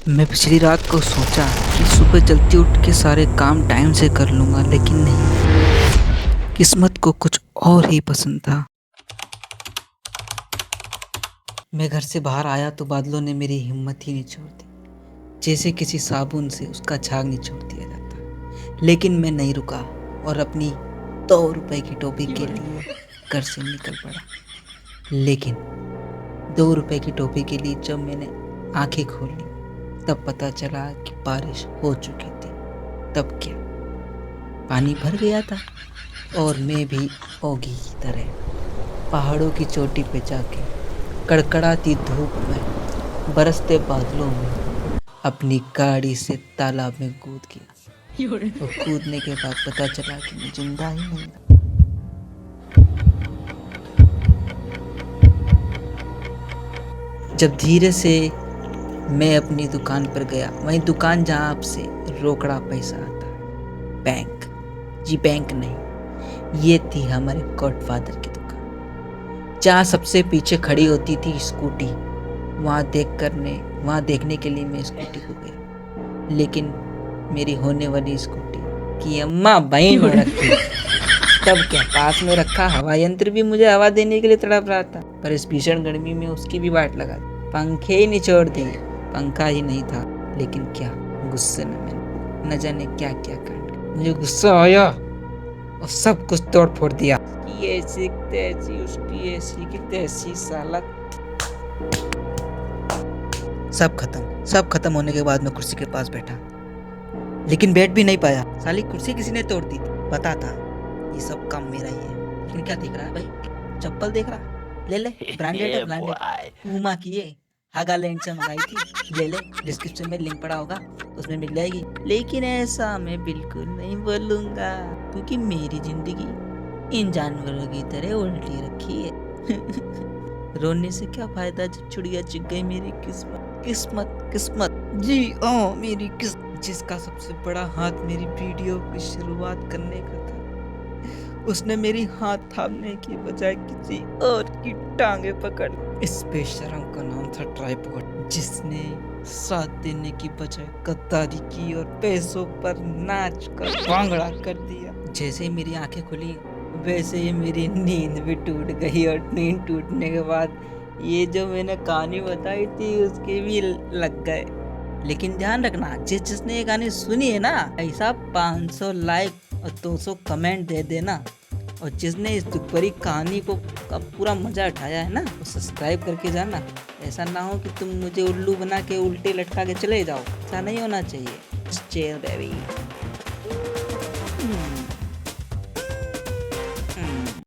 मैं पिछली रात को सोचा कि सुबह जल्दी उठ के सारे काम टाइम से कर लूँगा, लेकिन नहीं। किस्मत को कुछ और ही पसंद था। मैं घर से बाहर आया तो बादलों ने मेरी हिम्मत ही निचोड़ दी, जैसे किसी साबुन से उसका झाग निचोड़ दिया जाता। लेकिन मैं नहीं रुका और अपनी 2 रुपए की टोपी के लिए घर से निकल पड़ा। लेकिन 2 रुपए की टोपी के लिए जब मैंने आंखें खोली तब पता चला कि बारिश हो चुकी थी। तब क्या, पानी भर गया था और मैं भी ओगी की तरह पहाड़ों की चोटी पे जाके कड़कड़ाती धूप में बरसते बादलों में अपनी गाड़ी से तालाब में कूद गया। और कूदने के बाद पता चला कि मैं जिंदा ही नहीं था। जब धीरे से मैं अपनी दुकान पर गया, वही दुकान जहाँ आपसे रोकड़ा पैसा आता है, बैंक। जी बैंक नहीं, ये थी हमारे गॉडफादर की दुकान, जहाँ सबसे पीछे खड़ी होती थी स्कूटी। वहाँ देखने के लिए मैं स्कूटी को गया, लेकिन मेरी होने वाली स्कूटी की अम्मा बहन हो रखी। तब क्या, पास में रखा हवा यंत्र भी मुझे हवा देने के लिए तड़प रहा था, पर इस भीषण गर्मी में उसकी भी वाट लगा दी। पंखे ही निचोड़ दिए। पंखा ही नहीं था, लेकिन क्या गुस्से में मैंने न जाने क्या क्या कांड किया। मुझे गुस्सा आया और सब कुछ तोड़ फोड़ दिया। कि ऐसी तैसी, उसकी ऐसी की तैसी, साला। सब खत्म होने के बाद मैं कुर्सी के पास बैठा, लेकिन बैठ भी नहीं पाया। साली कुर्सी किसी ने तोड़ दी थी। पता था ये सब काम मेरा ही है, लेकिन क्या देख रहा है भाई? चप्पल देख रहा? ले ले, ब्रांडेड है, ब्रांडेड। पूमा की है, हागालैंड से मंगाई थी। ले ले, डिस्क्रिप्शन में लिंक पड़ा होगा, उसमें मिल जाएगी। लेकिन ऐसा मैं बिल्कुल नहीं बोलूंगा, क्योंकि मेरी जिंदगी इन जानवरों की तरह उल्टी रखी है। रोने से क्या फायदा जब चिड़िया चुग गई मेरी किस्मत। किस्मत जी मेरी किस्मत, जिसका सबसे बड़ा हाथ मेरी वीडियो की शुरुआत करने का था, उसने मेरी हाथ थामने की बजाय किसी और की टांगे पकड़। इस बेशरम का नाम था ट्राइपॉड, जिसने साथ देने की बजाय गद्दारी की और पैसों पर नाच कर भांगड़ा कर दिया। जैसे ही मेरी आंखें खुली, वैसे ही मेरी नींद भी टूट गई, और नींद टूटने के बाद ये जो मैंने कहानी बताई थी उसके भी लग गए। लेकिन ध्यान रखना, जिसने ये कहानी सुनी है ना, ऐसा 500 लाइक और 200 कमेंट दे देना, और जिसने इस दुख भरी कहानी को का पूरा मजा उठाया है ना, वो सब्सक्राइब करके जाना। ऐसा ना हो कि तुम मुझे उल्लू बना के उल्टे लटका के चले जाओ, ऐसा नहीं होना चाहिए। Chill baby.